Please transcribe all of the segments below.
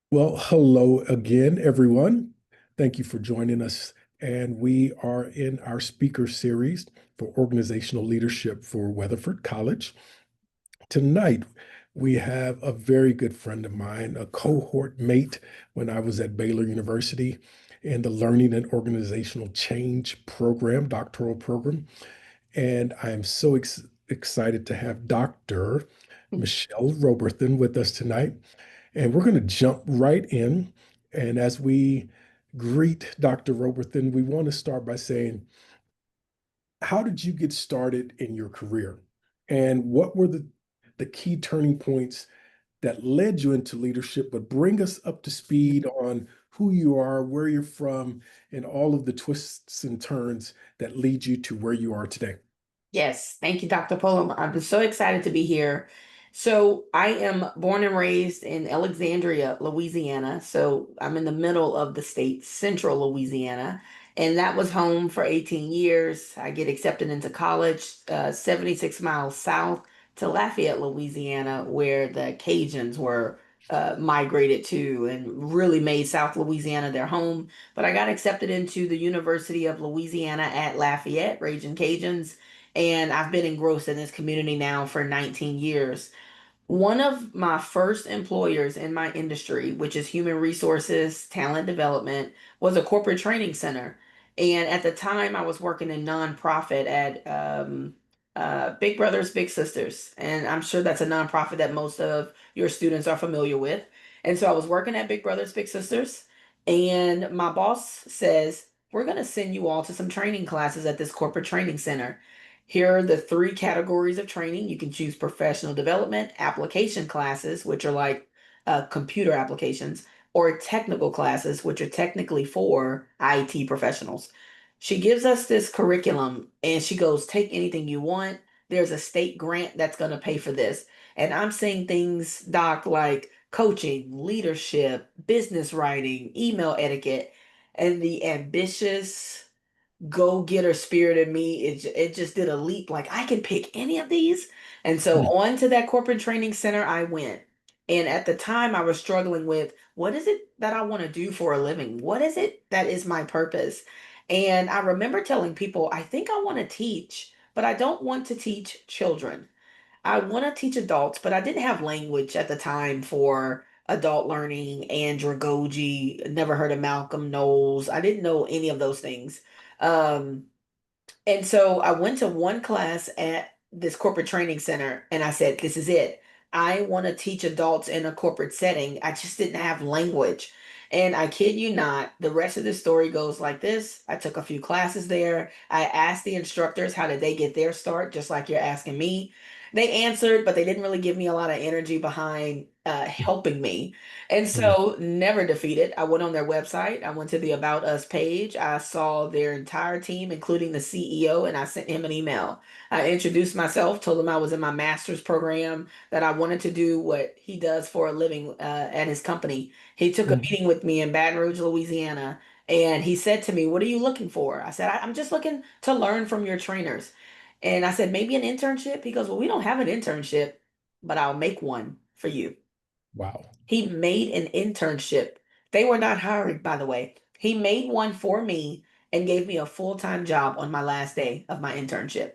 Well, hello again, everyone. Thank you for joining us. And we are in our speaker series for organizational leadership for Weatherford College. Tonight, we have a very good friend of mine, a cohort mate when I was at Baylor University in the Learning and Organizational Change program, doctoral program. And I am so excited to have Dr. Michelle Robertson with us tonight. And we're going to jump right in. And as we greet Dr. Robertson, we want to start by saying, how did you get started in your career? And what were the key turning points that led you into leadership, but bring us up to speed on who you are, where you're from, and all of the twists and turns that lead you to where you are today? Yes, thank you, Dr. Pullam. I'm so excited to be here. So, I am born and raised in Alexandria, Louisiana. So, I'm in the middle of the state, central Louisiana, and that was home for 18 years. I get accepted into college, 76 miles south to Lafayette, Louisiana, where the Cajuns were migrated to and really made South Louisiana their home. But I got accepted into the University of Louisiana at Lafayette, Raging Cajuns, and I've been engrossed in this community now for 19 years. One of my first employers in my industry, which is human resources, talent development, was a corporate training center. And at the time, I was working in nonprofit at Big Brothers Big Sisters. And I'm sure that's a nonprofit that most of your students are familiar with. And so I was working at Big Brothers Big Sisters. And my boss says, we're going to send you all to some training classes at this corporate training center. Here are the three categories of training. You can choose professional development, application classes, which are like computer applications, or technical classes, which are technically for IT professionals. She gives us this curriculum and she goes, take anything you want. There's a state grant that's going to pay for this. And I'm saying things, Doc, like coaching, leadership, business writing, email etiquette, and the ambitious go-getter spirit in me, it just did a leap. Like I can pick any of these. And so Hmm. on to that corporate training center I went. And at the time I was struggling with what is it that I want to do for a living? What is it that is my purpose? And I remember telling people, I think I want to teach, but I don't want to teach children. I want to teach adults, but I didn't have language at the time for adult learning, andragogy, never heard of Malcolm Knowles. I didn't know any of those things. Um, and so I went to one class at this corporate training center and I said, this is it. I want to teach adults in a corporate setting. I just didn't have language. And I kid you not, the rest of the story goes like this. I took a few classes there. I asked the instructors how did they get their start, just like you're asking me. They answered, but they didn't really give me a lot of energy behind helping me. And so, never defeated, I went on their website. I went to the About Us page. I saw their entire team, including the CEO, and I sent him an email. I introduced myself, told him I was in my master's program, that I wanted to do what he does for a living at his company. He took a Hmm. meeting with me in Baton Rouge, Louisiana, and he said to me, what are you looking for? I said, I'm just looking to learn from your trainers. And I said, maybe an internship? He goes, well, we don't have an internship, but I'll make one for you. Wow. He made an internship. They were not hiring, by the way. He made one for me and gave me a full-time job on my last day of my internship.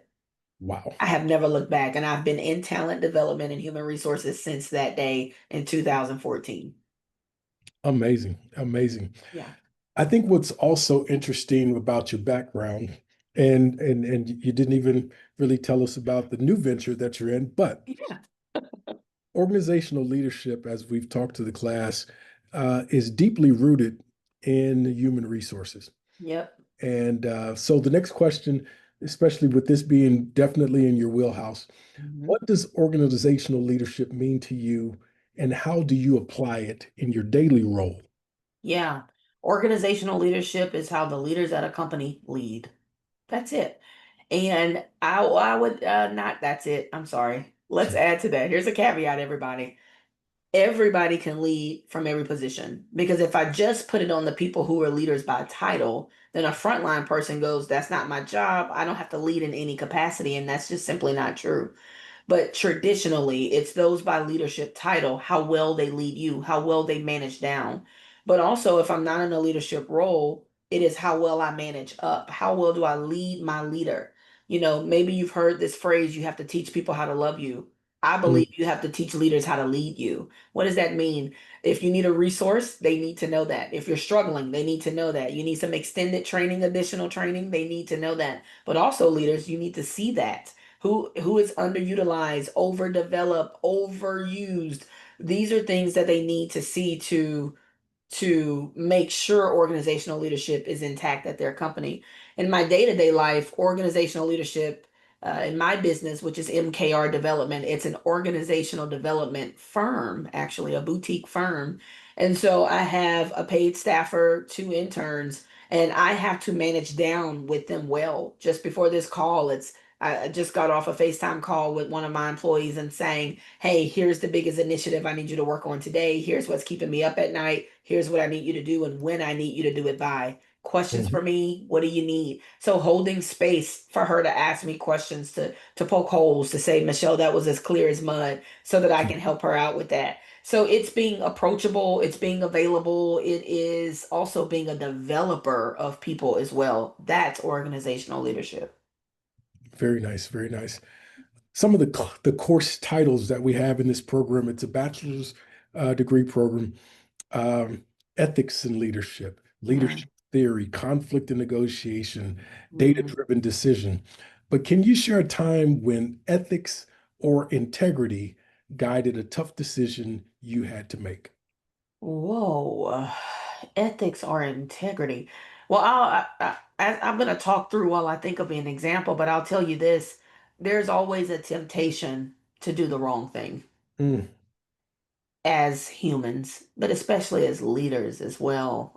Wow. I have never looked back, and I've been in talent development and human resources since that day in 2014. Amazing. Amazing. Yeah. I think what's also interesting about your background, and you didn't even really tell us about the new venture that you're in, but Yeah. organizational leadership, as we've talked to the class, is deeply rooted in human resources. Yep. And so the next question, especially with this being definitely in your wheelhouse, Mhm. what does organizational leadership mean to you, and how do you apply it in your daily role? Yeah. Organizational leadership is how the leaders at a company lead. That's it. And I would not, that's it. I'm sorry. Let's add to that. Here's a caveat, everybody. Everybody can lead from every position because if I just put it on the people who are leaders by title, then a frontline person goes, that's not my job. I don't have to lead in any capacity. And that's just simply not true. But traditionally, it's those by leadership title, how well they lead you, how well they manage down. But also, if I'm not in a leadership role, it is how well I manage up. How well do I lead my leader? Maybe you've heard this phrase, you have to teach people how to love you. I Mm, believe you have to teach leaders how to lead you. What does that mean? If you need a resource, they need to know that. If you're struggling, they need to know that. You need some extended training, additional training, they need to know that. But also, leaders, you need to see that. Who is underutilized, overdeveloped, overused. These are things that they need to see to make sure organizational leadership is intact at their company. In my day-to-day life, organizational leadership in my business, which is MKR Development, it's an organizational development firm, actually, a boutique firm. And so I have a paid staffer, two interns, and I have to manage down with them well. Just before this call, I just got off a FaceTime call with one of my employees and saying, hey, here's the biggest initiative I need you to work on today. Here's what's keeping me up at night. Here's what I need you to do and when I need you to do it by. Questions mhm. for me? What do you need? So holding space for her to ask me questions, to poke holes, to say, Michelle, that was as clear as mud, so that I can help her out with that. So it's being approachable, it's being available, it is also being a developer of people as well. That's organizational leadership. Very nice, very nice. Some of the course titles that we have in this program, it's a bachelor's degree program, um, ethics and leadership, Mm, leadership theory, conflict and negotiation, mm. data-driven decision. But can you share a time when ethics or integrity guided a tough decision you had to make? Whoa, ethics or integrity. Well, I'm going to talk through while I think of an example, but I'll tell you this, there's always a temptation to do the wrong thing Mm, as humans, but especially as leaders as well.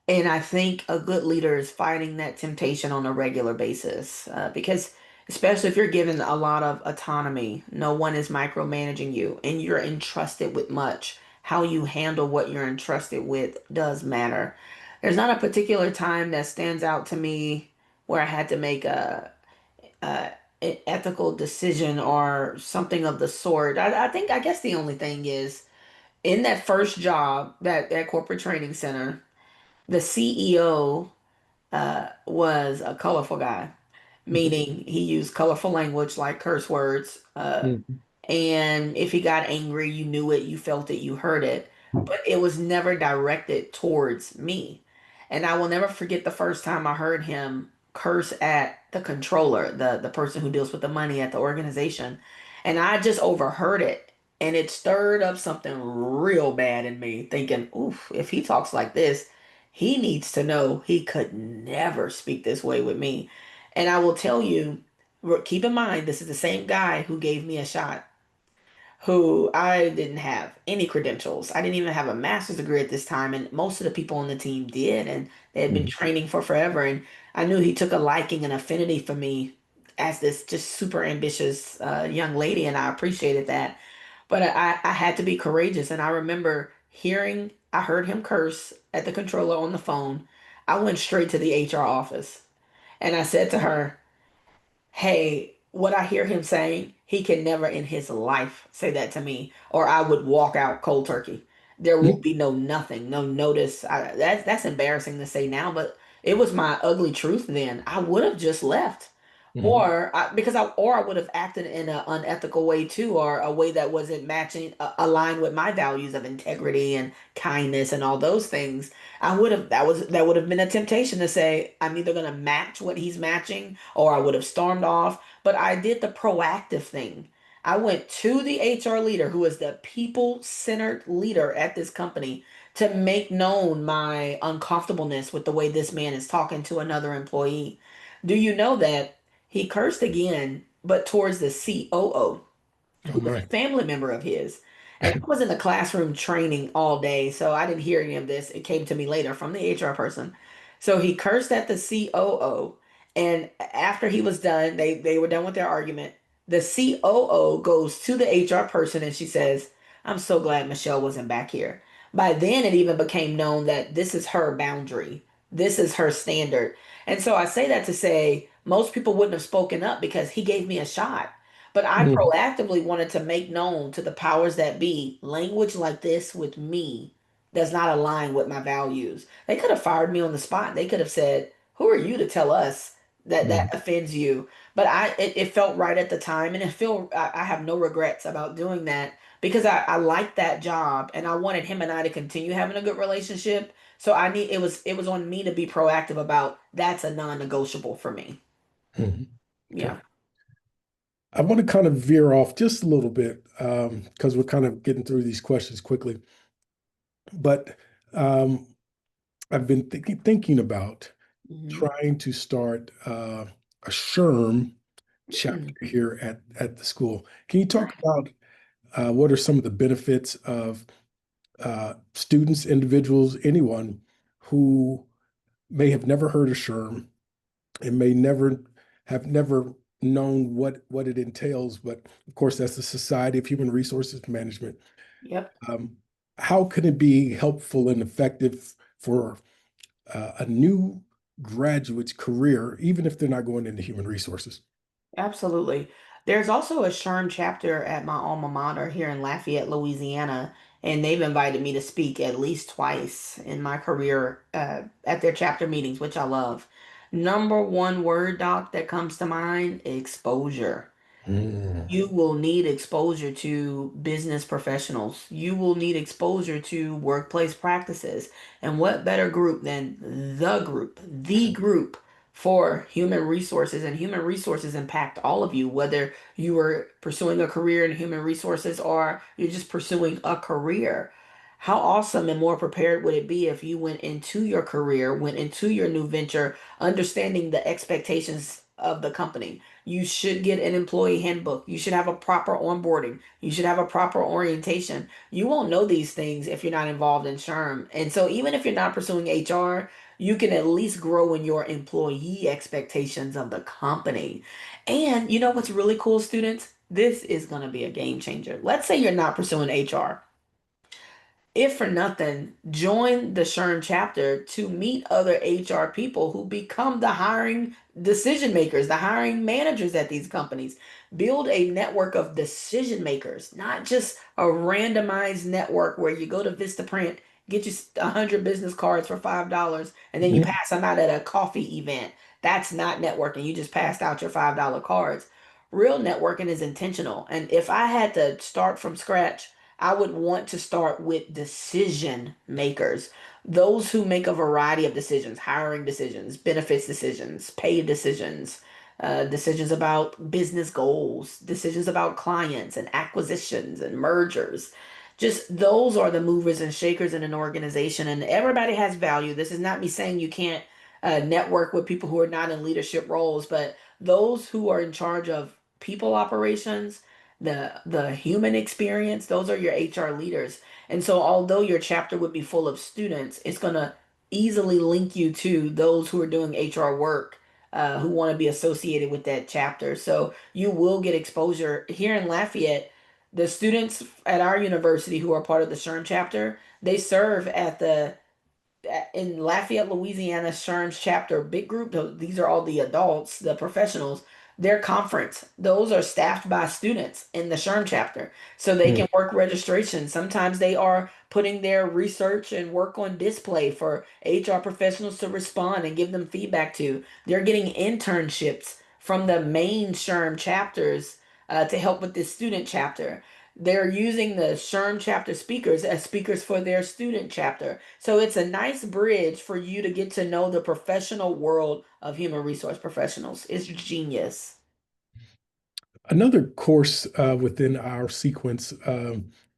And I think a good leader is fighting that temptation on a regular basis because, especially if you're given a lot of autonomy, no one is micromanaging you and you're entrusted with much. How you handle what you're entrusted with does matter. There's not a particular time that stands out to me where I had to make a an ethical decision or something of the sort. I think, I guess the only thing is in that first job, that corporate training center, the CEO was a colorful guy, mhm, meaning he used colorful language like curse words. mhm, And if he got angry, you knew it, you felt it, you heard it, but it was never directed towards me. And I will never forget the first time I heard him curse at the controller, the person who deals with the money at the organization. And I just overheard it. And it stirred up something real bad in me, thinking, oof, if he talks like this, he needs to know he could never speak this way with me. And I will tell you, keep in mind, this is the same guy who gave me a shot, who I didn't have any credentials. I didn't even have a master's degree at this time, and most of the people on the team did, and they had been mhm. training for forever. And I knew he took a liking and affinity for me as this just super ambitious young lady, and I appreciated that. But I had to be courageous, and I remember I heard him curse at the controller on the phone. I went straight to the HR office, and I said to her, hey, what I hear him saying, he can never in his life say that to me, or I would walk out cold turkey. There will be no nothing, no notice. That's embarrassing to say now, but it was my ugly truth then. I would have just left. Mhm. Or I would have acted in an unethical way too, or a way that wasn't matching, aligned with my values of integrity and kindness and all those things. That would have been a temptation to say, I'm either gonna match what he's matching or I would have stormed off. But I did the proactive thing. I went to the HR leader, who is the people-centered leader at this company, to make known my uncomfortableness with the way this man is talking to another employee. Do you know that he cursed again, but towards the COO, Oh who was a my. family member of his? And I was in the classroom training all day, so I didn't hear any of this. It came to me later from the HR person. So he cursed at the COO, and after he was done, they were done with their argument. The COO goes to the HR person and she says, I'm so glad Michelle wasn't back here. By then, it even became known that this is her boundary. This is her standard. And so I say that to say most people wouldn't have spoken up because he gave me a shot. But I Mhm. proactively wanted to make known to the powers that be, language like this with me does not align with my values. They could have fired me on the spot. They could have said, "Who are you to tell us that that Mhm. offends you?" But it felt right at the time, and I have no regrets about doing that because I liked that job, and I wanted him and I to continue having a good relationship. So it was on me to be proactive about that's a non-negotiable for me. Mhm. Okay. Yeah. I want to kind of veer off just a little bit because we're kind of getting through these questions quickly. But I've been thinking about Hmm. trying to start a SHRM Hmm. chapter here at the school. Can you talk Nice. about what are some of the benefits of students, individuals, anyone who may have never heard of SHRM and may never known what it entails, but of course that's the Society of Human Resources Management. Yep. Um, how can it be helpful and effective for a new graduate's career, even if they're not going into human resources? Absolutely. There's also a SHRM chapter at my alma mater here in Lafayette, Louisiana, and they've invited me to speak at least twice in my career at their chapter meetings, which I love. Number one word, doc, that comes to mind, exposure. Mm. You will need exposure to business professionals. You will need exposure to workplace practices. And what better group than the group for human resources? And human resources impact all of you, whether you are pursuing a career in human resources or you're just pursuing a career. How awesome and more prepared would it be if you went into your career, went into your new venture, understanding the expectations of the company? You should get an employee handbook. You should have a proper onboarding. You should have a proper orientation. You won't know these things if you're not involved in SHRM. And so even if you're not pursuing HR, you can at least grow in your employee expectations of the company. And you know what's really cool, students? This is going to be a game changer. Let's say you're not pursuing HR. If for nothing, join the SHRM chapter to meet other HR people who become the hiring decision makers, the hiring managers at these companies. Build a network of decision makers, not just a randomized network where you go to Vistaprint, get you 100 business cards for $5, and then you Mhm. pass them out at a coffee event. That's not networking. You just passed out your $5 cards. Real networking is intentional. And if I had to start from scratch, I would want to start with decision makers, those who make a variety of decisions, hiring decisions, benefits decisions, pay decisions, decisions about business goals, decisions about clients and acquisitions and mergers. Just those are the movers and shakers in an organization, and everybody has value. This is not me saying you can't network with people who are not in leadership roles, but those who are in charge of people operations, the human experience, those are your HR leaders. And so although your chapter would be full of students, it's going to easily link you to those who are doing HR work, who want to be associated with that chapter. So you will get exposure here in Lafayette. The students at our university who are part of the SHRM chapter, they serve at the in Lafayette, Louisiana, SHRM's chapter, big group. These are all the adults, the professionals. Their conference, those are staffed by students in the SHRM chapter, so they Mm. can work registration. Sometimes they are putting their research and work on display for HR professionals to respond and give them feedback to. They're getting internships from the main SHRM chapters to help with this student chapter. They're using the SHRM chapter speakers as speakers for their student chapter. So it's a nice bridge for you to get to know the professional world of human resource professionals. It's genius. Another course within our sequence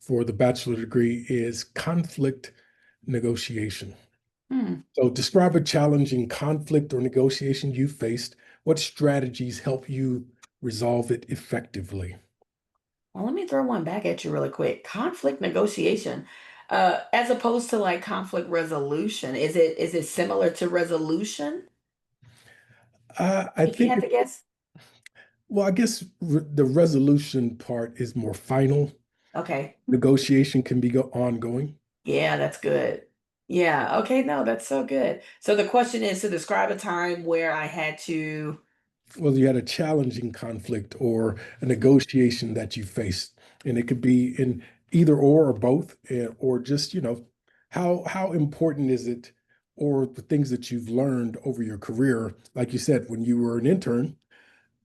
for the bachelor degree is conflict negotiation. Hmm. So, describe a challenging conflict or negotiation you faced. What strategies help you resolve it effectively? Well, let me throw one back at you really quick. Conflict negotiation, as opposed to like conflict resolution, is it similar to resolution? I If you think, had to guess. well, I guess the resolution part is more final. Okay. Negotiation can be ongoing. Yeah, that's good. Yeah. Okay. No, that's so good. So the question is to describe a time where I had to. Well, you had a challenging conflict or a negotiation that you faced, and it could be in either or both, or just, how important is it, or the things that you've learned over your career, like you said, when you were an intern,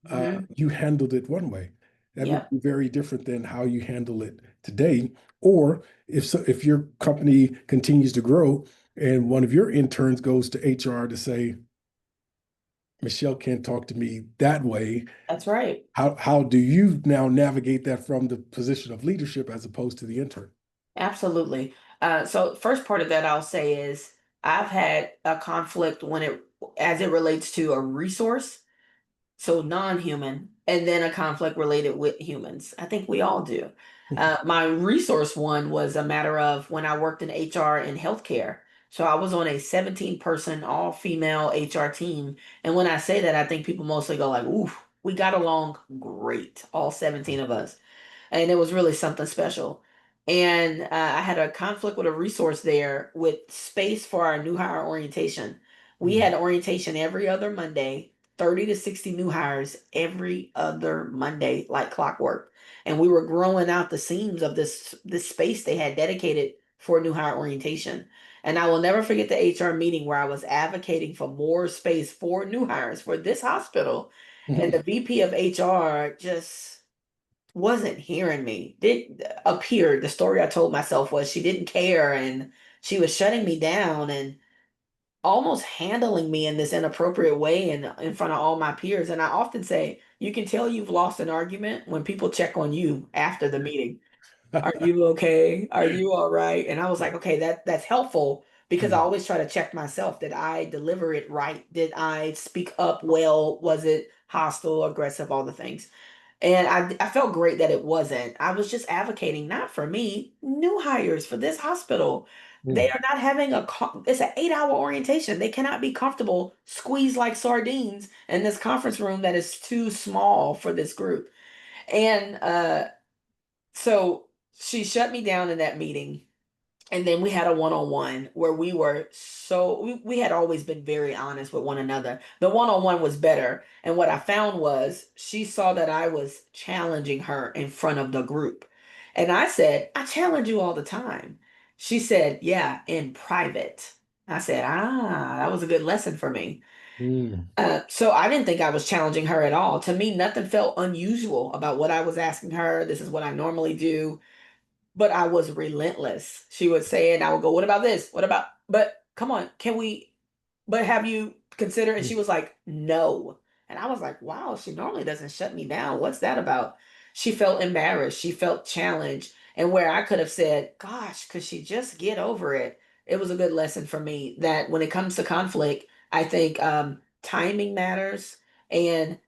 Hmm. you handled it one way. That would Yep, be very different than how you handle it today. Or if your company continues to grow and one of your interns goes to HR to say, Michelle can't talk to me that way. that's right. How do you now navigate that from the position of leadership as opposed to the intern? Absolutely. So first part of that I'll say is I've had a conflict when as it relates to a resource, so non-human, and then a conflict related with humans. I think we all do. My resource one was a matter of when I worked in HR and healthcare. So I was on a 17-person all-female HR team. And when I say that, I think people mostly go like, ooh, we got along great, all 17 of us, and it was really something special. And I had a conflict with a resource there with space for our new hire orientation. We Mm, had orientation every other Monday, 30 to 60 new hires every other Monday, like clockwork. And we were growing out the seams of this space they had dedicated for new hire orientation. And I will never forget the HR meeting where I was advocating for more space for new hires for this hospital. And the mm, VP of HR just wasn't hearing me. Did appeared the story I told myself was she didn't care, and she was shutting me down and almost handling me in this inappropriate way in front of all my peers. And I often say, you can tell you've lost an argument when people check on you after the meeting. Are you okay? Are you all right? And I was like, okay, that's helpful because I mm, always try to check myself. Did I deliver it right? Did I speak up well? Was it hostile, aggressive, all the things? And I felt great that it wasn't. I was just advocating not for me, new hires for this hospital. They mm. are not having it's an 8-hour orientation. They cannot be comfortable squeezed like sardines in this conference room that is too small for this group. And so she shut me down in that meeting. And then we had a one-on-one where we had always been very honest with one another. The one-on-one was better. And what I found was she saw that I was challenging her in front of the group. And I said, I challenge you all the time. She said, yeah, in private. I said, that was a good lesson for me. Mm. So I didn't think I was challenging her at all. To me, nothing felt unusual about what I was asking her. This is what I normally do, but I was relentless. She would say it, and I would go, "What about this? What about, but come on, can we, but have you considered?" And she was like, "No." And I was like, wow, she normally doesn't shut me down. What's that about? She felt embarrassed. She felt challenged. And where I could have said, gosh, could she just get over it? It was a good lesson for me that when it comes to conflict, I think timing matters, and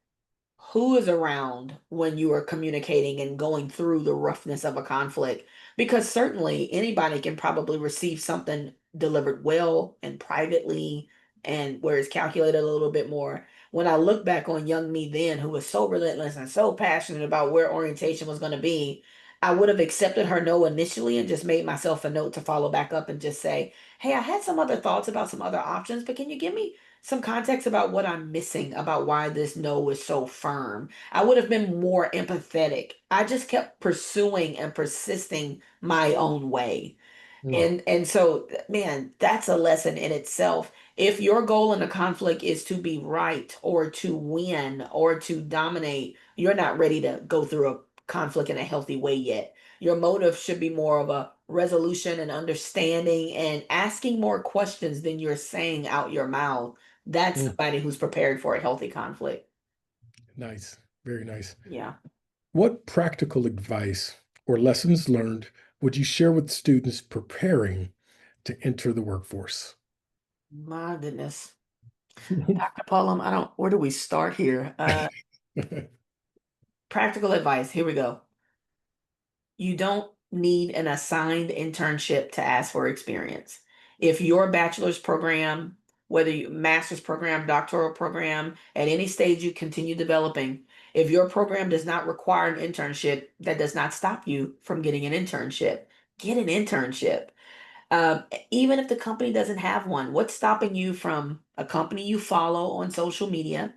who is around when you are communicating and going through the roughness of a conflict. Because certainly anybody can probably receive something delivered well and privately and where it's calculated a little bit more. When I look back on young me then, who was so relentless and so passionate about where orientation was going to be, I would have accepted her no initially and just made myself a note to follow back up and just say, hey, I had some other thoughts about some other options, but can you give me some context about what I'm missing about why this no is so firm? I would have been more empathetic. I just kept pursuing and persisting my own way. Mm. And so, man, that's a lesson in itself. If your goal in a conflict is to be right or to win or to dominate, you're not ready to go through a conflict in a healthy way yet. Your motive should be more of a resolution and understanding and asking more questions than you're saying out your mouth. That's Mm. somebody who's prepared for a healthy conflict. Nice. Very nice. Yeah. What practical advice or lessons learned would you share with students preparing to enter the workforce? My goodness. Dr. Pullum, where do we start here? Practical advice. Here we go. You don't need an assigned internship to ask for experience. If your bachelor's program, whether you master's program, doctoral program, at any stage you continue developing, if your program does not require an internship, that does not stop you from getting an internship. Get an internship. Even if the company doesn't have one, what's stopping you from a company you follow on social media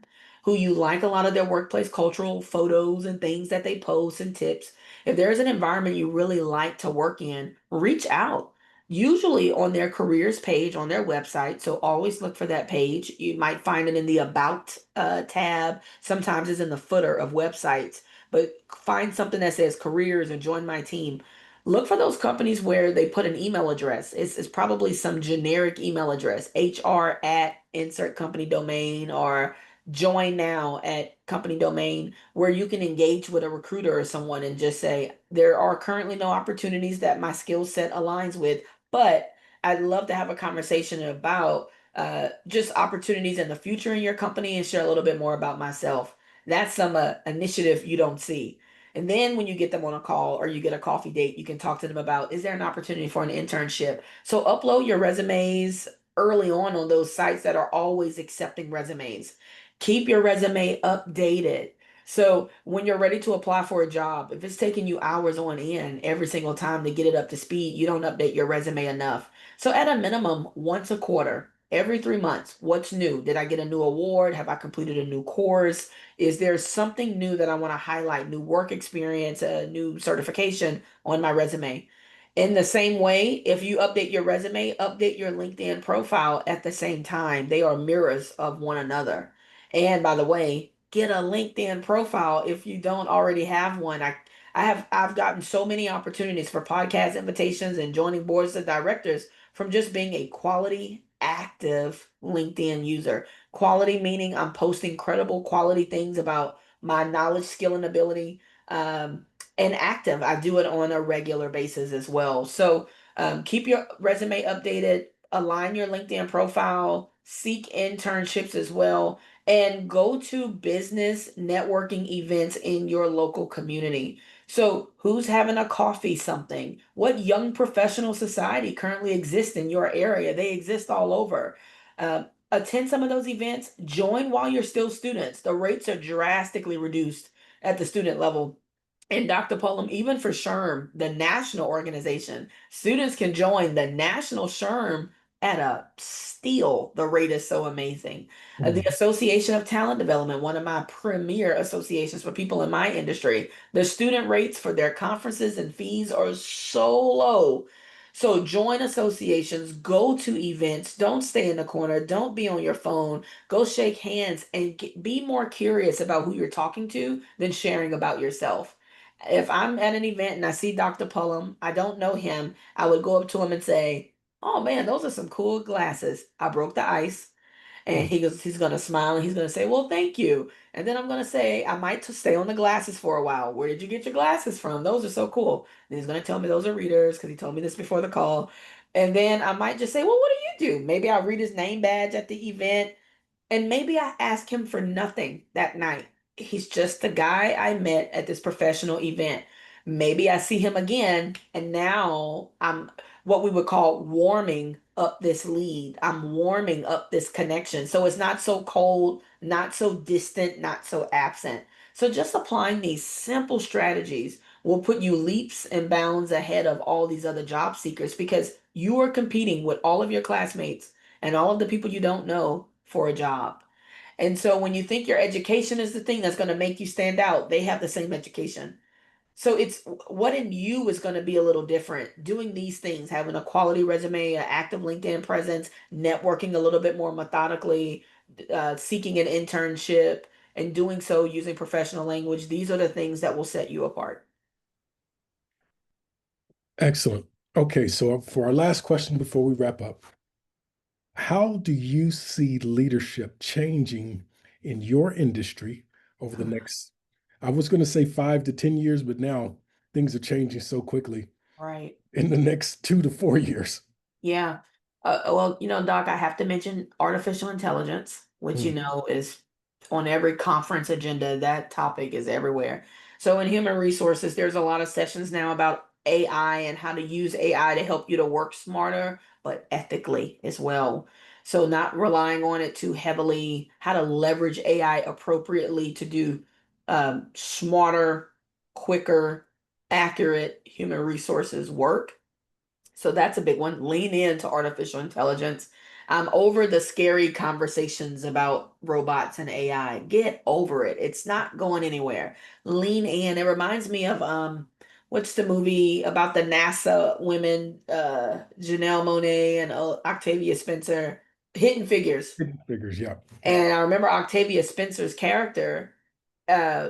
who you like a lot of their workplace cultural photos and things that they post and tips. If there's an environment you really like to work in, reach out. Usually on their careers page on their website. So always look for that page. You might find it in the About tab. Sometimes it's in the footer of websites. But find something that says careers and join my team. Look for those companies where they put an email address. It's probably some generic email address, HR at insert company domain or join now at company domain, where you can engage with a recruiter or someone and just say, there are currently no opportunities that my skill set aligns with, but I'd love to have a conversation about just opportunities in the future in your company and share a little bit more about myself. That's some initiative you don't see. And then when you get them on a call or you get a coffee date, you can talk to them about, is there an opportunity for an internship? So upload your resumes early on those sites that are always accepting resumes. Keep your resume updated. So when you're ready to apply for a job, if it's taking you hours on end every single time to get it up to speed, you don't update your resume enough. So at a minimum, once a quarter, every 3 months, what's new? Did I get a new award? Have I completed a new course? Is there something new that I want to highlight, new work experience, a new certification on my resume? In the same way, if you update your resume, update your LinkedIn profile at the same time. They are mirrors of one another. And by the way, get a LinkedIn profile if you don't already have one. I've gotten so many opportunities for podcast invitations and joining boards of directors from just being a quality, active LinkedIn user. Quality meaning I'm posting credible quality things about my knowledge, skill, and ability. And active, I do it on a regular basis as well. So keep your resume updated, align your LinkedIn profile, seek internships as well, and go to business networking events in your local community. So, who's having a coffee something? What young professional society currently exists in your area? They exist all over. Attend some of those events, join while you're still students. The rates are drastically reduced at the student level. And Dr. Pullam, even for SHRM, the national organization, students can join the national SHRM at a steal. The rate is so amazing. The Mm. Association of Talent Development, one of my premier associations for people in my industry, the student rates for their conferences and fees are so low. So join associations, go to events, don't stay in the corner, don't be on your phone, go shake hands and be more curious about who you're talking to than sharing about yourself. If I'm at an event and I see Dr. Pullum, I don't know him, I would go up to him and say, "Oh man, those are some cool glasses. I broke the ice." And Mm. he's gonna smile and he's gonna say, "Well, thank you." And then I'm gonna say, I might stay on the glasses for a while. Where did you get your glasses from? Those are so cool. And he's gonna tell me those are readers because he told me this before the call. And then I might just say, "Well, what do you do?" Maybe I'll read his name badge at the event. And maybe I ask him for nothing that night. He's just the guy I met at this professional event. Maybe I see him again, and now I'm what we would call warming up this lead. I'm warming up this connection. So it's not so cold, not so distant, not so absent. So just applying these simple strategies will put you leaps and bounds ahead of all these other job seekers because you are competing with all of your classmates and all of the people you don't know for a job. And so when you think your education is the thing that's going to make you stand out, they have the same education. So it's what in you is going to be a little different. Doing these things, having a quality resume, an active LinkedIn presence, networking a little bit more methodically, seeking an internship, and doing so using professional language. These are the things that will set you apart. Excellent. Okay, so for our last question before we wrap up, how do you see leadership changing in your industry over the next, I was going to say 5 to 10 years, but now things are changing so quickly Right. in the next 2 to 4 years? Yeah. Well, Doc, I have to mention artificial intelligence, which Mm. is on every conference agenda. That topic is everywhere. So in human resources, there's a lot of sessions now about AI and how to use AI to help you to work smarter, but ethically as well. So not relying on it too heavily, how to leverage AI appropriately to do smarter, quicker, accurate human resources work. So that's a big one. Lean into artificial intelligence. I'm over the scary conversations about robots and AI. Get over it. It's not going anywhere. Lean in. It reminds me of what's the movie about the NASA women, Janelle Monáe and Octavia Spencer, Hidden Figures. Hidden Figures, yeah. And I remember Octavia Spencer's character uh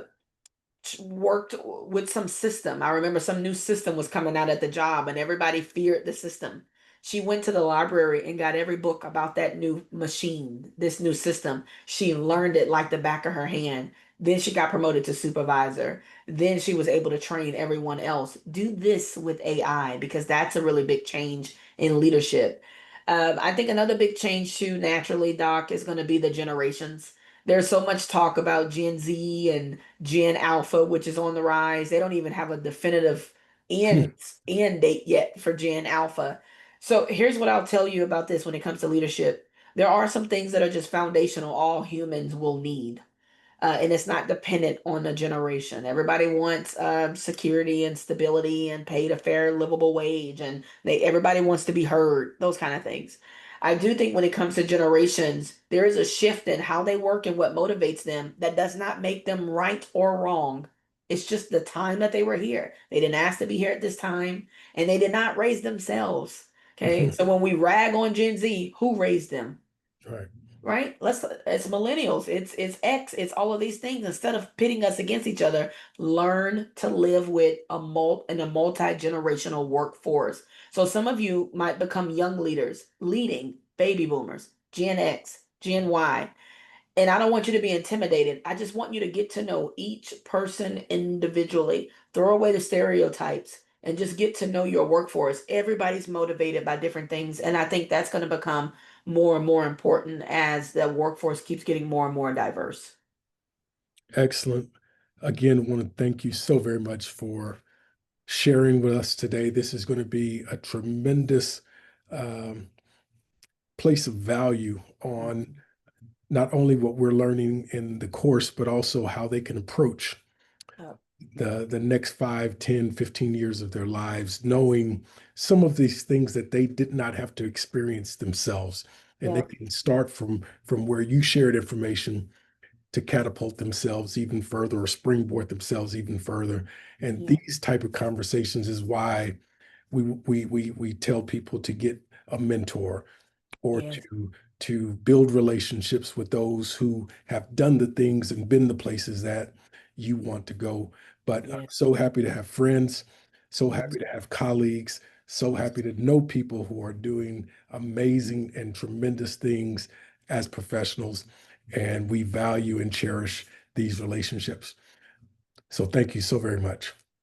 worked with some system. I remember some new system was coming out at the job and everybody feared the system. She went to the library and got every book about that new machine, this new system. She learned it like the back of her hand. Then she got promoted to supervisor. Then she was able to train everyone else. Do this with AI because that's a really big change in leadership. I think another big change too, naturally, Doc, is going to be the generations. There's so much talk about Gen Z and Gen Alpha, which is on the rise. They don't even have a definitive end end date yet for Gen Alpha. So here's what I'll tell you about this when it comes to leadership. There are some things that are just foundational all humans will need, and it's not dependent on a generation. Everybody wants security and stability and paid a fair, livable wage, and everybody wants to be heard. Those kind of things. I do think when it comes to generations, there is a shift in how they work and what motivates them that does not make them right or wrong. It's just the time that they were here. They didn't ask to be here at this time, and they did not raise themselves. Okay, so when we rag on Gen Z, who raised them? Right. Right? It's millennials, it's X, it's all of these things. Instead of pitting us against each other, learn to live with in a multi-generational workforce. So some of you might become young leaders, leading baby boomers, Gen X, Gen Y. And I don't want you to be intimidated. I just want you to get to know each person individually. Throw away the stereotypes and just get to know your workforce. Everybody's motivated by different things. And I think that's going to become more and more important as the workforce keeps getting more and more diverse. Excellent. Again, I want to thank you so very much for sharing with us today. This is going to be a tremendous um, place of value on not only what we're learning in the course, but also how they can approach Oh, the next 5, 10, 15 years of their lives, knowing some of these things that they did not have to experience themselves. And they yeah, can start from where you shared information to catapult themselves even further or springboard themselves even further. And yeah, these type of conversations is why we tell people to get a mentor or yes, to build relationships with those who have done the things and been the places that you want to go. But I'm yeah. so happy to have friends, so Mhm. happy to have colleagues, so happy to know people who are doing amazing and tremendous things as professionals. And we value and cherish these relationships. So thank you so very much.